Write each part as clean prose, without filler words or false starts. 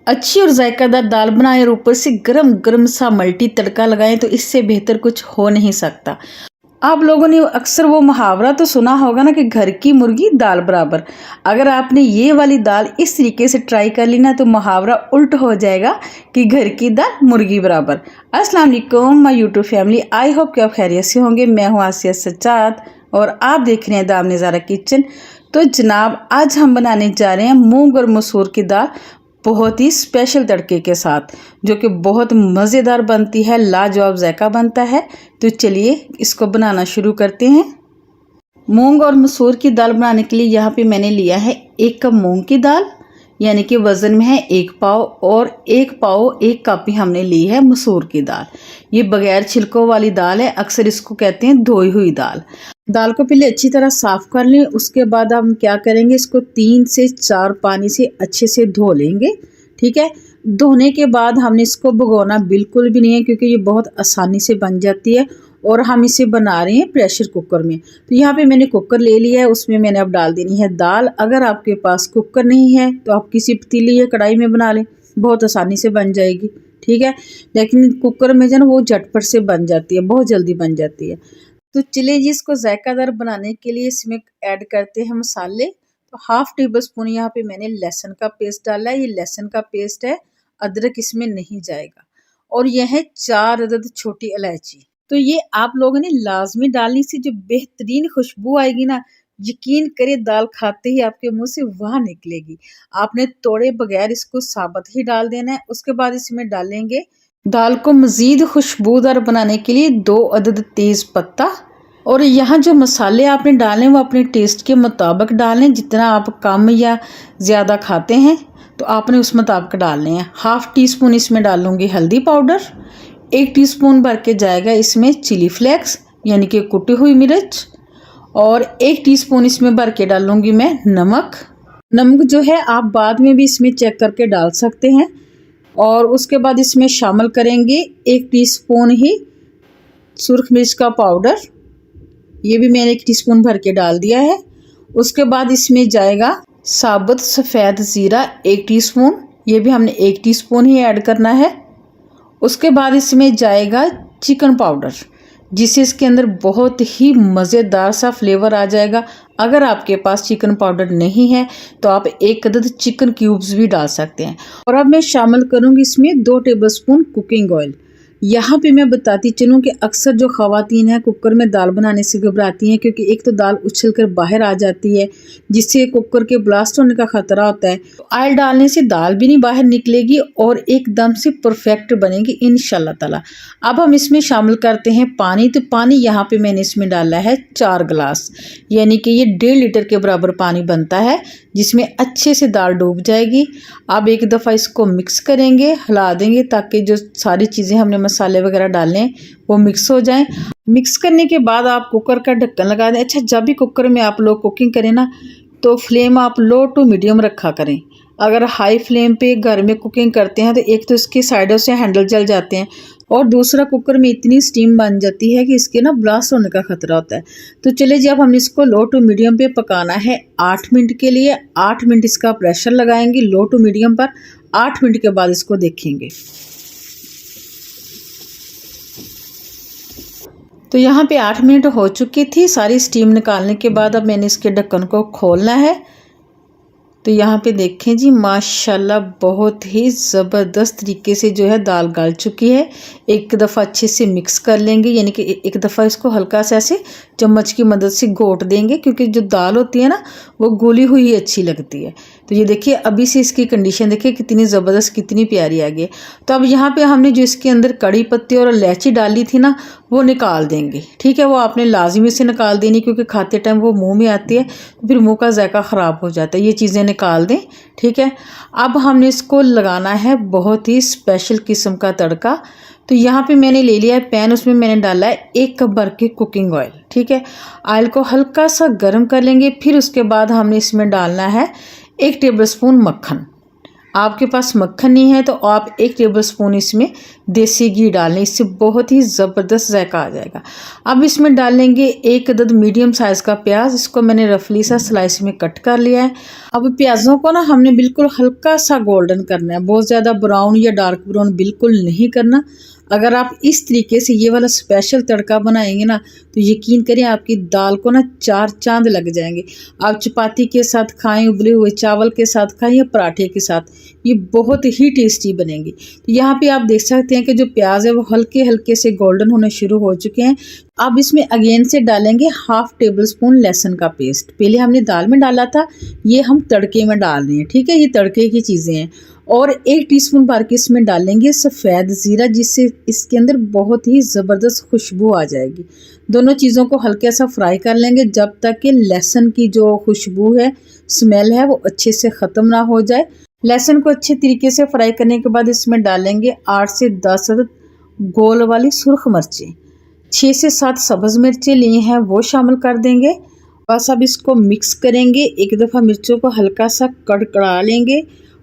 अच्छी और जायकादार दाल बनाएं और ऊपर से गरम गरम सा मल्टी तड़का लगाएं तो इससे बेहतर कुछ हो नहीं सकता। आप लोगों ने अक्सर वो मुहावरा तो सुना होगा ना कि घर की मुर्गी दाल बराबर। अगर आपने ये वाली दाल इस तरीके से ट्राई कर ली ना तो मुहावरा उल्ट हो जाएगा कि घर की दाल मुर्गी बराबर। अस्सलाम वालेकुम my YouTube family, I hope कि आप खैरियत से होंगे। मैं हूँ आसिया सज्जाद और आप देख रहे हैं दाम नज़ारा किचन। तो जनाब, आज हम बनाने जा रहे हैं मूंग और मसूर की दाल बहुत ही स्पेशल तड़के के साथ, जो कि बहुत मज़ेदार बनती है, लाजवाब जायका बनता है। तो चलिए इसको बनाना शुरू करते हैं। मूंग और मसूर की दाल बनाने के लिए यहाँ पे मैंने लिया है 1 कप मूंग की दाल, यानी कि वज़न में है 1 पाव, और 1 पाव 1 कप ही हमने ली है मसूर की दाल। ये बगैर छिलकों वाली दाल है, अक्सर इसको कहते हैं धोई हुई दाल। दाल को पहले अच्छी तरह साफ़ कर लें। उसके बाद हम क्या करेंगे, इसको 3 से 4 पानी से अच्छे से धो लेंगे। ठीक है, धोने के बाद हमने इसको भिगोना बिल्कुल भी नहीं है, क्योंकि ये बहुत आसानी से बन जाती है। और हम इसे बना रहे हैं प्रेशर कुकर में। तो यहाँ पे मैंने कुकर ले लिया है, उसमें मैंने अब डाल देनी है दाल। अगर आपके पास कुकर नहीं है तो आप किसी पतीली या कढ़ाई में बना लें, बहुत आसानी से बन जाएगी। ठीक है, लेकिन कुकर में जो ना वो झटपट से बन जाती है, बहुत जल्दी बन जाती है। तो चलिए जी, इसको जायकादार बनाने के लिए इसमें ऐड करते हैं मसाले। तो हाफ टेबल स्पून यहाँ पे मैंने लहसुन का पेस्ट डाला है। ये लहसुन का पेस्ट है, अदरक इसमें नहीं जाएगा। और यह है 4 अदद छोटी इलायची। तो ये आप लोगों ने लाजमी डालनी से जो बेहतरीन खुशबू आएगी ना, यकीन करिए दाल खाते ही आपके मुंह से वाह निकलेगी। आपने तोड़े बगैर इसको साबुत ही डाल देना है। उसके बाद इसमें डालेंगे दाल को मज़ीद खुशबूदार बनाने के लिए 2 अदद तेज़ पत्ता। और यहाँ जो मसाले आपने डालें वो अपने टेस्ट के मुताबिक डालें। जितना आप कम या ज़्यादा खाते हैं तो आपने उस मुताबिक डालने हैं। हाफ टी स्पून इसमें डालूंगी हल्दी पाउडर, 1 टीस्पून भर के जाएगा इसमें चिली फ्लेक्स यानी कि कुटी हुई मिर्च, और 1 टीस्पून इसमें भर के डालूंगी मैं नमक। नमक जो है आप बाद में भी इसमें चेक करके डाल सकते हैं। और उसके बाद इसमें शामिल करेंगे 1 टीस्पून ही सुर्ख मिर्च का पाउडर, ये भी मैंने 1 टीस्पून भर के डाल दिया है। उसके बाद इसमें जाएगा साबुत सफ़ेद ज़ीरा 1 टीस्पून, ये भी हमने 1 टीस्पून ही ऐड करना है। उसके बाद इसमें जाएगा चिकन पाउडर, जिससे इसके अंदर बहुत ही मज़ेदार सा फ्लेवर आ जाएगा। अगर आपके पास चिकन पाउडर नहीं है तो आप 1 अदद चिकन क्यूब्स भी डाल सकते हैं। और अब मैं शामिल करूँगी इसमें 2 टेबलस्पून कुकिंग ऑयल। यहाँ पे मैं बताती चलूँ कि अक्सर जो ख़वातीन हैं कुकर में दाल बनाने से घबराती हैं, क्योंकि एक तो दाल उछल कर बाहर आ जाती है, जिससे कुकर के ब्लास्ट होने का ख़तरा होता है। तो ऑयल डालने से दाल भी नहीं बाहर निकलेगी और एकदम से परफेक्ट बनेगी इंशाल्लाह ताला। अब हम इसमें शामिल करते हैं पानी। तो पानी यहाँ पे मैंने इसमें डाला है 4 गिलास, यानी कि ये 1.5 लीटर के बराबर पानी बनता है, जिसमें अच्छे से दाल डूब जाएगी। अब एक दफ़ा इसको मिक्स करेंगे, हिला देंगे ताकि जो सारी चीज़ें हमने मसाले वगैरह डालने वो मिक्स हो जाएं। मिक्स करने के बाद आप कुकर का ढक्कन लगा दें। अच्छा, जब भी कुकर में आप लोग कुकिंग करें ना तो फ्लेम आप लो टू मीडियम रखा करें। अगर हाई फ्लेम पे घर में कुकिंग करते हैं तो एक तो इसकी साइडों से हैंडल जल जाते हैं, और दूसरा कुकर में इतनी स्टीम बन जाती है कि इसके ना ब्लास्ट होने का ख़तरा होता है। तो चलिए जी, अब हमने इसको लो टू मीडियम पे पकाना है 8 मिनट के लिए। 8 मिनट इसका प्रेशर लगाएंगे लो टू मीडियम पर। 8 मिनट के बाद इसको देखेंगे। तो यहाँ पे 8 मिनट हो चुकी थी। सारी स्टीम निकालने के बाद अब मैंने इसके ढक्कन को खोलना है। तो यहाँ पे देखें जी, माशाल्लाह बहुत ही ज़बरदस्त तरीके से जो है दाल गल चुकी है। एक दफ़ा अच्छे से मिक्स कर लेंगे, यानी कि एक दफ़ा इसको हल्का सा ऐसे चम्मच की मदद से घोट देंगे, क्योंकि जो दाल होती है ना वो घुली हुई अच्छी लगती है। तो ये देखिए, अभी से इसकी कंडीशन देखिए कितनी ज़बरदस्त, कितनी प्यारी आ गई। तो अब यहाँ पे हमने जो इसके अंदर कड़ी पत्ती और इलायची डाली थी ना वो निकाल देंगे। ठीक है, वो आपने लाजमी से निकाल देनी, क्योंकि खाते टाइम वो मुंह में आती है तो फिर मुंह का जायका ख़राब हो जाता है। ये चीज़ें निकाल दें। ठीक है, अब हमने इसको लगाना है बहुत ही स्पेशल किस्म का तड़का। तो यहाँ पे मैंने ले लिया है पैन, उसमें मैंने डाला है 1 कप भर के कुकिंग ऑयल। ठीक है, ऑयल को हल्का सा गर्म कर लेंगे। फिर उसके बाद हमने इसमें डालना है 1 टेबलस्पून मक्खन। आपके पास मक्खन नहीं है तो आप 1 टेबलस्पून इसमें देसी घी डाल लें, इससे बहुत ही ज़बरदस्त जायका आ जाएगा। अब इसमें डाल लेंगे 1 अदद मीडियम साइज़ का प्याज, इसको मैंने रफली सा स्लाइस में कट कर लिया है। अब प्याज़ों को ना हमने बिल्कुल हल्का सा गोल्डन करना है, बहुत ज़्यादा ब्राउन या डार्क ब्राउन बिल्कुल नहीं करना। अगर आप इस तरीके से ये वाला स्पेशल तड़का बनाएंगे ना तो यकीन करें आपकी दाल को ना 4 चांद लग जाएंगे। आप चपाती के साथ खाएं, उबले हुए चावल के साथ खाएं या पराठे के साथ, ये बहुत ही टेस्टी बनेंगी। तो यहाँ पे आप देख सकते हैं कि जो प्याज है वो हल्के हल्के से गोल्डन होने शुरू हो चुके हैं। अब इसमें अगेन से डालेंगे 1/2 टेबलस्पून लहसुन का पेस्ट। पहले हमने दाल में डाला था, ये हम तड़के में डाल रहे हैं, ठीक है, ये तड़के की चीज़ें हैं। और 1 टीस्पून भर के इसमें डालेंगे सफ़ेद ज़ीरा, जिससे इसके अंदर बहुत ही ज़बरदस्त खुशबू आ जाएगी। दोनों चीज़ों को हल्का सा फ्राई कर लेंगे जब तक कि लहसुन की जो खुशबू है, स्मेल है, वो अच्छे से ख़त्म ना हो जाए। लहसुन को अच्छे तरीके से फ्राई करने के बाद इसमें डालेंगे 8 से 10 अदद गोल वाली सुर्ख मिर्चें, 6 से 7 सब्ज़ मिर्चें ली हैं वो शामिल कर देंगे। बस अब इसको मिक्स करेंगे, एक दफ़ा मिर्चों को हल्का सा कड़कड़ा लेंगे।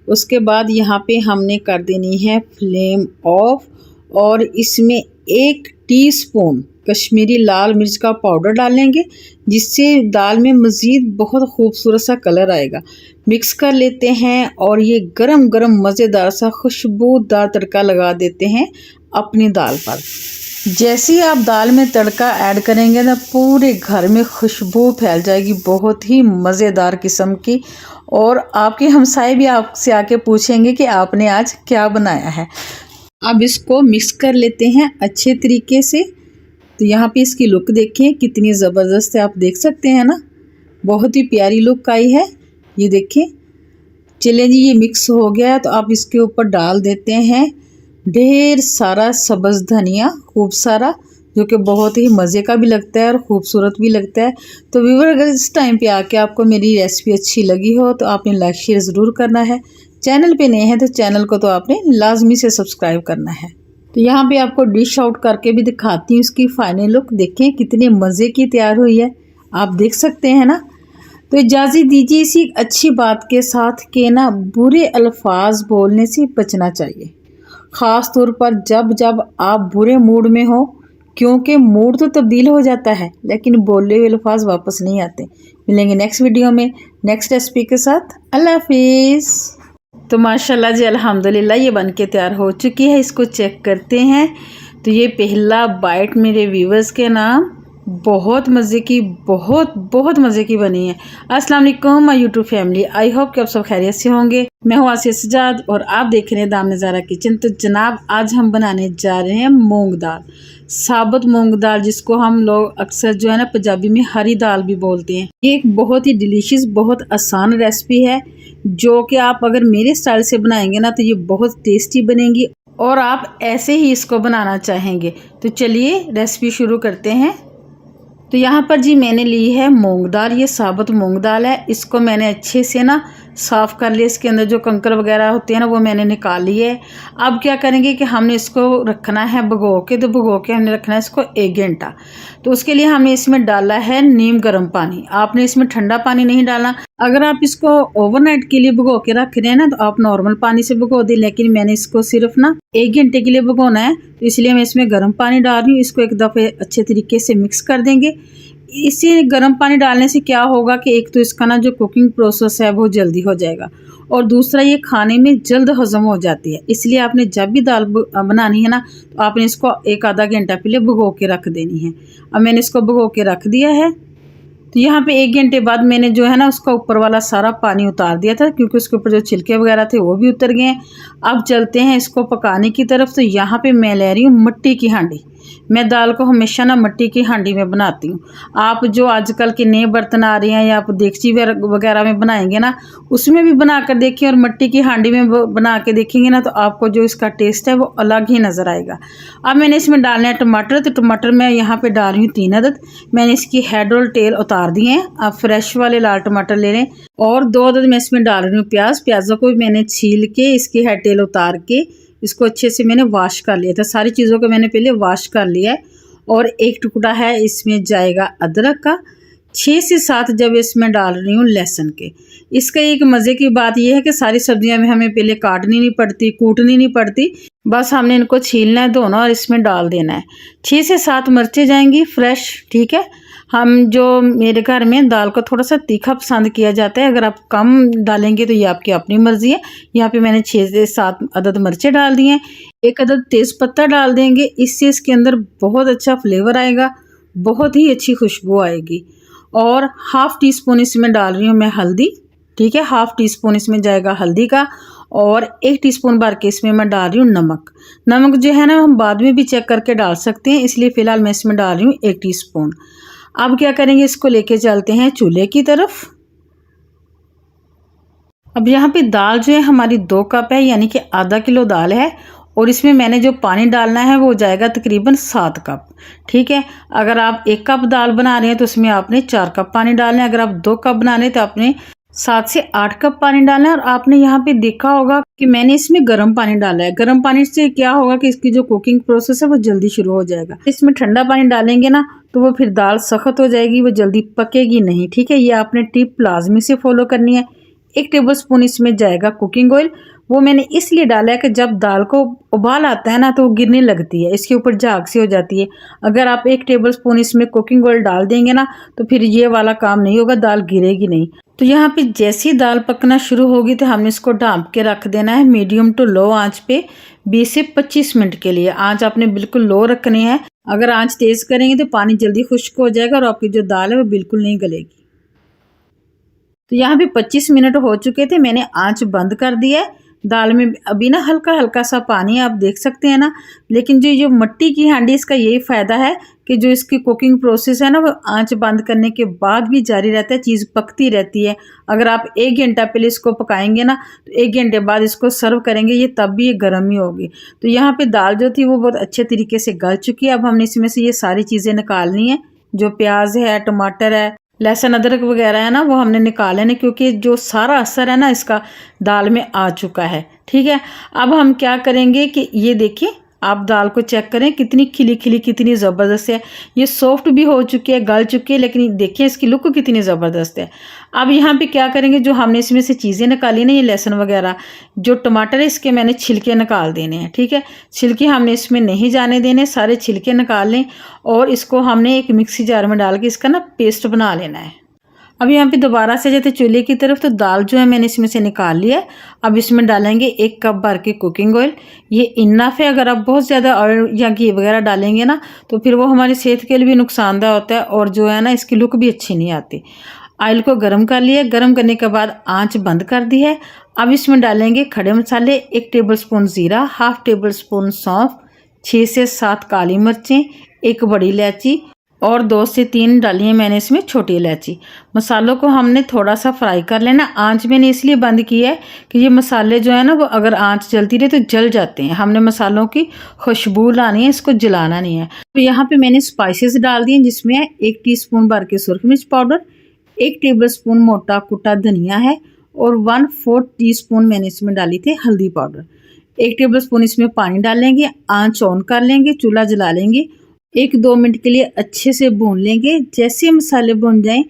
उसके बाद यहाँ पे हमने कर देनी है फ्लेम ऑफ और इसमें 1 टीस्पून कश्मीरी लाल मिर्च का पाउडर डालेंगे, जिससे दाल में मज़ीद बहुत खूबसूरत सा कलर आएगा। मिक्स कर लेते हैं और ये गरम गरम मज़ेदार सा खुशबूदार तड़का लगा देते हैं अपनी दाल पर। जैसे ही आप दाल में तड़का ऐड करेंगे ना, पूरे घर में खुशबू फैल जाएगी बहुत ही मज़ेदार किस्म की। और आपके हमसाए भी आपसे आके पूछेंगे कि आपने आज क्या बनाया है। अब इसको मिक्स कर लेते हैं अच्छे तरीके से। तो यहाँ पे इसकी लुक देखें कितनी ज़बरदस्त है, आप देख सकते हैं ना, बहुत ही प्यारी लुक आई है। ये देखें, चलें जी, ये मिक्स हो गया तो आप इसके ऊपर डाल देते हैं ढेर सारा सब्ज़ धनिया, खूब सारा, जो कि बहुत ही मज़े का भी लगता है और ख़ूबसूरत भी लगता है। तो व्यूअर, अगर इस टाइम पे आके आपको मेरी रेसिपी अच्छी लगी हो तो आपने लाइक शेयर ज़रूर करना है। चैनल पे नए हैं तो चैनल को तो आपने लाजमी से सब्सक्राइब करना है। तो यहाँ पे आपको डिश आउट करके भी दिखाती हूँ इसकी फाइनल लुक। देखें कितने मज़े की तैयार हुई है, आप देख सकते हैं ना। तो इजाज़त दीजिए इसी अच्छी बात के साथ कि ना बुरे अल्फाज बोलने से बचना चाहिए, ख़ास तौर पर जब जब आप बुरे मूड में हो, क्योंकि मूड तो तब्दील हो जाता है लेकिन बोले हुए अल्फाज वापस नहीं आते। मिलेंगे नेक्स्ट वीडियो में नेक्स्ट रेसिपी के साथ। अल्लाह हाफिज़। तो माशाल्लाह जी, अल्हम्दुलिल्लाह ये बन के तैयार हो चुकी है। इसको चेक करते हैं। तो ये पहला बाइट मेरे व्यूवर्स के नाम, बहुत मज़े की, बहुत मज़े की बनी है। अस्सलाम वालेकुम my YouTube family, I hope कि आप सब खैरियत से होंगे। मैं हूँ आसिया सजाद और आप देख रहे हैं दाम नज़ारा किचन। तो जनाब, आज हम बनाने जा रहे हैं मूंग दाल, साबुत मूंग दाल, जिसको हम लोग अक्सर जो है ना पंजाबी में हरी दाल भी बोलते हैं। ये एक बहुत ही डिलीशियस, बहुत आसान रेसिपी है, जो कि आप अगर मेरे स्टाइल से बनाएंगे ना तो ये बहुत टेस्टी बनेगी और आप ऐसे ही इसको बनाना चाहेंगे। तो चलिए रेसिपी शुरू करते हैं। तो यहाँ पर जी मैंने ली है मूंग दाल, ये साबुत मूंग दाल है। इसको मैंने अच्छे से ना साफ़ कर लिया, इसके अंदर जो कंकर वगैरह होते हैं ना वो मैंने निकाल लिए। अब क्या करेंगे कि हमने इसको रखना है भिगो के। तो भिगो के हमने रखना है इसको 1 घंटा। तो उसके लिए हमने इसमें डाला है नीम गर्म पानी। आपने इसमें ठंडा पानी नहीं डालना। अगर आप इसको ओवरनाइट के लिए भिगो के रख रहे हैं ना तो आप नॉर्मल पानी से भिगो दें, लेकिन मैंने इसको सिर्फ ना 1 घंटे के लिए भिगोना है, तो इसलिए मैं इसमें गर्म पानी डाल रही हूँ। इसको एक दफ़े अच्छे तरीके से मिक्स कर देंगे। इसी गर्म पानी डालने से क्या होगा कि एक तो इसका ना जो कुकिंग प्रोसेस है वो जल्दी हो जाएगा और दूसरा ये खाने में जल्द हजम हो जाती है। इसलिए आपने जब भी दाल बनानी है ना तो आपने इसको 1 आधा घंटा पहले भिगो के रख देनी है। अब मैंने इसको भिगो के रख दिया है। तो यहाँ पे 1 घंटे बाद मैंने जो है ना उसका ऊपर वाला सारा पानी उतार दिया था, क्योंकि उसके ऊपर जो छिलके वगैरह थे वो भी उतर गए हैं। अब चलते हैं इसको पकाने की तरफ। तो यहाँ पे मैं ले रही हूँ मिट्टी की हांडी। मैं दाल को हमेशा ना मिट्टी की हांडी में बनाती हूँ। आप जो आजकल के नए बर्तन आ रहे हैं या आप देगची वगैरह में बनाएंगे ना, उसमें भी बना कर देखिए और मिट्टी की हांडी में बना के देखेंगे ना तो आपको जो इसका टेस्ट है वो अलग ही नज़र आएगा। अब मैंने इसमें डालना है टमाटर। तो टमाटर मैं यहाँ पे डाल रही हूँ 3 अदद। मैंने इसकी हेड और टेल उतार दिए हैं। आप फ्रेश वाले लाल टमाटर ले लें। और 2 अदद मैं इसमें डाल रही हूँ प्याज। प्याज़ों को मैंने छील के इसकी हेड टेल उतार के इसको अच्छे से मैंने वॉश कर लिया था। सारी चीज़ों को मैंने पहले वॉश कर लिया है। और 1 टुकड़ा है इसमें जाएगा अदरक का। 6 से 7 जब इसमें डाल रही हूँ लहसुन के। इसका एक मज़े की बात यह है कि सारी सब्जियां में हमें पहले काटनी नहीं पड़ती, कूटनी नहीं पड़ती, बस हमने इनको छीलना है, धोना और इसमें डाल देना है। 6 से 7 मिर्चें जाएंगी फ्रेश, ठीक है। हम जो मेरे घर में दाल को थोड़ा सा तीखा पसंद किया जाता है, अगर आप कम डालेंगे तो ये आपकी अपनी मर्ज़ी है। यहाँ पे मैंने 6 से 7 अदद मिर्चें डाल दी हैं। 1 अदद तेज़पत्ता डाल देंगे, इससे इसके अंदर बहुत अच्छा फ्लेवर आएगा, बहुत ही अच्छी खुशबू आएगी। और हाफ़ टी स्पून इसमें डाल रही हूँ मैं हल्दी, ठीक है। हाफ़ टी स्पून इसमें जाएगा हल्दी का, और 1 टीस्पून भर के इसमें मैं डाल रही हूँ नमक। नमक जो है ना हम बाद में भी चेक करके डाल सकते हैं, इसलिए फ़िलहाल मैं इसमें डाल रही हूँ 1 टीस्पून। अब क्या करेंगे, इसको लेके चलते हैं चूल्हे की तरफ। अब यहाँ पे दाल जो है हमारी 2 कप है, यानी कि आधा किलो दाल है, और इसमें मैंने जो पानी डालना है वो जाएगा तकरीबन 7 कप, ठीक है। अगर आप 1 कप दाल बना रहे हैं तो उसमें आपने 4 कप पानी डालना है। अगर आप 2 कप बना रहे हैं तो आपने 7 से 8 कप पानी डालना है। और आपने यहाँ पे देखा होगा कि मैंने इसमें गर्म पानी डाला है। गर्म पानी से क्या होगा कि इसकी जो कुकिंग प्रोसेस है वो जल्दी शुरू हो जाएगा। इसमें ठंडा पानी डालेंगे ना तो वो फिर दाल सख्त हो जाएगी, वो जल्दी पकेगी नहीं, ठीक है। ये आपने टिप लाजमी से फॉलो करनी है। 1 टेबलस्पून इसमें जाएगा कुकिंग ऑयल। वो मैंने इसलिए डाला है कि जब दाल को उबाल आता है ना तो वो गिरने लगती है, इसके ऊपर झाग सी हो जाती है। अगर आप 1 टेबलस्पून इसमें कुकिंग ऑयल डाल देंगे ना तो फिर ये वाला काम नहीं होगा, दाल गिरेगी नहीं। तो यहाँ पे जैसे ही दाल पकना शुरू होगी तो हमने इसको ढाँप के रख देना है मीडियम टू लो आंच पे 20 से 25 मिनट के लिए। आंच आपने बिल्कुल लो रखनी है। अगर आंच तेज़ करेंगे तो पानी जल्दी खुश्क हो जाएगा और आपकी जो दाल है वो बिल्कुल नहीं गलेगी। तो यहाँ पे 25 मिनट हो चुके थे, मैंने आंच बंद कर दिया है। दाल में अभी ना हल्का हल्का सा पानी आप देख सकते हैं ना, लेकिन जो मिट्टी की हांडी, इसका यही फ़ायदा है कि जो इसकी कुकिंग प्रोसेस है ना वो आंच बंद करने के बाद भी जारी रहता है, चीज़ पकती रहती है। अगर आप 1 घंटा पहले इसको पकाएंगे ना तो 1 घंटे बाद इसको सर्व करेंगे ये तब भी ये गर्म ही होगी। तो यहाँ पे दाल जो थी वो बहुत अच्छे तरीके से गल चुकी है। अब हमने इसमें से ये सारी चीज़ें निकालनी है, जो प्याज है, टमाटर है, लहसुन अदरक वगैरह है ना वो हमने निकाल लेना, क्योंकि जो सारा असर है ना इसका दाल में आ चुका है, ठीक है। अब हम क्या करेंगे कि ये देखिए, आप दाल को चेक करें कितनी खिली खिली, कितनी ज़बरदस्त है। ये सॉफ्ट भी हो चुकी है, गल चुकी है, लेकिन देखिए इसकी लुक कितनी ज़बरदस्त है। अब यहाँ पे क्या करेंगे, जो हमने इसमें से चीज़ें निकाली ना, ये लहसुन वगैरह, जो टमाटर है इसके मैंने छिलके निकाल देने हैं, ठीक है। छिलके हमने इसमें नहीं जाने देने, सारे छिलके निकाल लें और इसको हमने एक मिक्सी जार में डाल के इसका ना पेस्ट बना लेना है। अब यहाँ पे दोबारा से जाते चूल्हे की तरफ, तो दाल जो है मैंने इसमें से निकाल लिया है। अब इसमें डालेंगे 1 कप भर के कुकिंग ऑयल। ये इनफ है। अगर आप बहुत ज़्यादा ऑयल या घी वगैरह डालेंगे ना तो फिर वो हमारी सेहत के लिए भी नुकसानदेह होता है और जो है ना इसकी लुक भी अच्छी नहीं आती। ऑयल को गर्म कर लिया, गर्म करने के बाद आंच बंद कर दी है। अब इसमें डालेंगे खड़े मसाले, 1 टेबलस्पून ज़ीरा, हाफ़ टेबलस्पून सौंफ, 6 से 7 काली मिर्चें, 1 बड़ी इलायची और 2 से 3 डाली है मैंने इसमें छोटी इलायची। मसालों को हमने थोड़ा सा फ्राई कर लेना। आंच मैंने इसलिए बंद की है कि ये मसाले जो है ना वो अगर आंच जलती रहे तो जल जाते हैं। हमने मसालों की खुशबू लानी है, इसको जलाना नहीं है। तो यहाँ पे मैंने स्पाइसेस डाल दिए, जिसमें 1 टीस्पून भर के सुरख मिर्च पाउडर, 1 टेबलस्पून मोटा कुटा धनिया है और 1/4 टीस्पून मैंने इसमें डाली थी हल्दी पाउडर। 1 टेबलस्पून इसमें पानी डालेंगे, आंच ऑन कर लेंगे, चूल्हा जला लेंगे, 1-2 मिनट के लिए अच्छे से भून लेंगे। जैसे मसाले भुन जाएं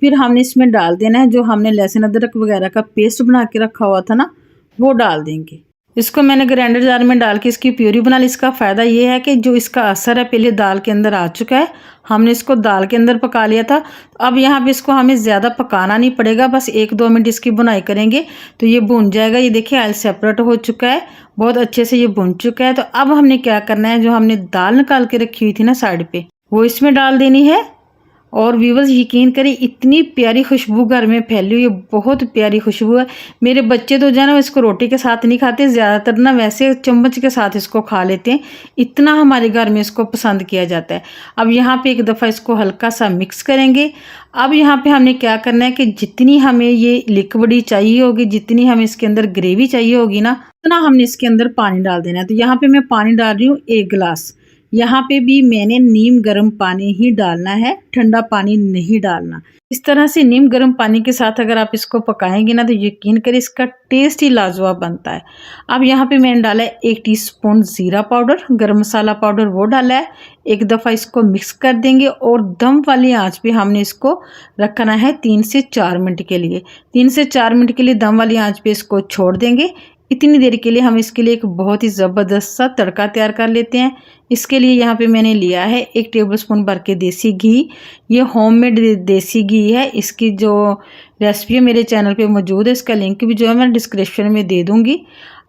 फिर हमने इसमें डाल देना है जो हमने लहसुन अदरक वगैरह का पेस्ट बना के रखा हुआ था ना, वो डाल देंगे। इसको मैंने ग्राइंडर जार में डाल के इसकी प्यूरी बना ली। इसका फ़ायदा ये है कि जो इसका असर है पहले दाल के अंदर आ चुका है, हमने इसको दाल के अंदर पका लिया था। अब यहाँ पे इसको हमें ज़्यादा पकाना नहीं पड़ेगा, बस 1-2 मिनट इसकी भुनाई करेंगे तो ये भुन जाएगा। ये देखिए ऑयल सेपरेट हो चुका है, बहुत अच्छे से ये भुन चुका है। तो अब हमने क्या करना है, जो हमने दाल निकाल के रखी हुई थी ना साइड पे, वो इसमें डाल देनी है। और व्यूवर्स यकीन करें इतनी प्यारी खुशबू घर में फैली हुई है, बहुत प्यारी खुशबू है। मेरे बच्चे तो जो है ना इसको रोटी के साथ नहीं खाते, ज़्यादातर ना वैसे चम्मच के साथ इसको खा लेते हैं, इतना हमारे घर में इसको पसंद किया जाता है। अब यहाँ पे एक दफ़ा इसको हल्का सा मिक्स करेंगे। अब यहाँ पे हमने क्या करना है कि जितनी हमें ये लिक्विडी चाहिए होगी, जितनी हमें इसके अंदर ग्रेवी चाहिए होगी ना, उतना हमने इसके अंदर पानी डाल देना है। तो यहाँ पे मैं पानी डाल रही हूँ 1 गिलास, यहाँ पे भी मैंने नीम गर्म पानी ही डालना है, ठंडा पानी नहीं डालना। इस तरह से नीम गर्म पानी के साथ अगर आप इसको पकाएंगे ना तो यकीन करें इसका टेस्ट ही लाजवाब बनता है। अब यहाँ पे मैंने डाला है 1 टीस्पून ज़ीरा पाउडर, गरम मसाला पाउडर वो डाला है। एक दफ़ा इसको मिक्स कर देंगे और दम वाली आंच पे हमने इसको रखना है 3 से 4 मिनट के लिए। 3 से 4 मिनट के लिए दम वाली आंच पे इसको छोड़ देंगे। इतनी देर के लिए हम इसके लिए एक बहुत ही ज़बरदस्त सा तड़का तैयार कर लेते हैं। इसके लिए यहाँ पे मैंने लिया है 1 टेबलस्पून भर के देसी घी। ये होममेड देसी घी है। इसकी जो रेसिपी है मेरे चैनल पे मौजूद है, इसका लिंक भी जो है मैं डिस्क्रिप्शन में दे दूँगी।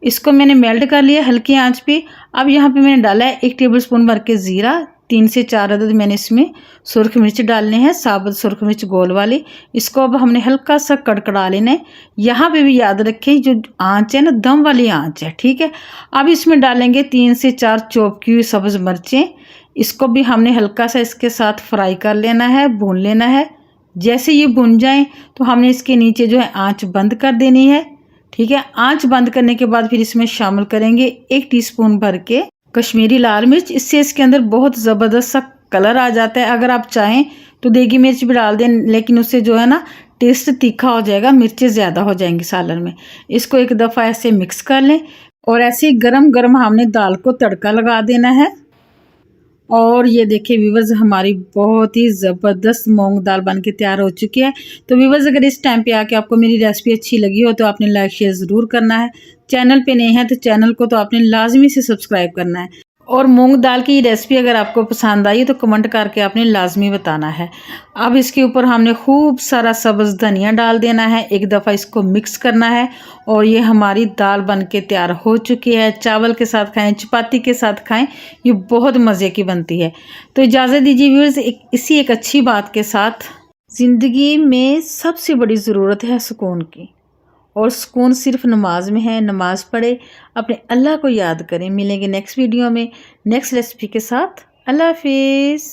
इसको मैंने मेल्ट कर लिया हल्की आंच पे। अब यहाँ पे मैंने डाला है 1 टेबलस्पून भर के ज़ीरा, 3 से 4 अदद मैंने इसमें सुरख मिर्च डालने हैं, साबुत सुरख मिर्च गोल वाली। इसको अब हमने हल्का सा कड़कड़ा लेना है। यहाँ पे भी याद रखें जो आंच है ना दम वाली आंच है, ठीक है। अब इसमें डालेंगे 3 से 4 चॉप की हुई सब्ज़ मिर्चें। इसको भी हमने हल्का सा इसके साथ फ्राई कर लेना है, भून लेना है। जैसे ये भुन जाएं तो हमने इसके नीचे जो है आंच बंद कर देनी है, ठीक है। आंच बंद करने के बाद फिर इसमें शामिल करेंगे 1 टीस्पून भर के कश्मीरी लाल मिर्च। इससे इसके अंदर बहुत ज़बरदस्त सा कलर आ जाता है। अगर आप चाहें तो देगी मिर्च भी डाल दें, लेकिन उससे जो है ना टेस्ट तीखा हो जाएगा, मिर्चें ज़्यादा हो जाएंगी सालन में। इसको एक दफ़ा ऐसे मिक्स कर लें और ऐसे ही गरम गरम हमने दाल को तड़का लगा देना है। और ये देखिए व्यूवर्स, हमारी बहुत ही ज़बरदस्त मूंग दाल बन के तैयार हो चुकी है। तो व्यूवर्स, अगर इस टाइम पे आके आपको मेरी रेसिपी अच्छी लगी हो तो आपने लाइक शेयर ज़रूर करना है। चैनल पे नए हैं तो चैनल को तो आपने लाजमी से सब्सक्राइब करना है। और मूंग दाल की रेसिपी अगर आपको पसंद आई तो कमेंट करके आपने लाजमी बताना है। अब इसके ऊपर हमने खूब सारा सब्ज़ धनिया डाल देना है। एक दफ़ा इसको मिक्स करना है और ये हमारी दाल बन के तैयार हो चुकी है। चावल के साथ खाएं, चपाती के साथ खाएं, ये बहुत मज़े की बनती है। तो इजाज़त दीजिए व्यूअर्स, इसी एक अच्छी बात के साथ, ज़िंदगी में सबसे बड़ी ज़रूरत है सुकून की, और सुकून सिर्फ नमाज में है। नमाज पढ़े, अपने अल्लाह को याद करें। मिलेंगे नेक्स्ट वीडियो में नेक्स्ट रेसिपी के साथ। अल्लाह हाफिज़।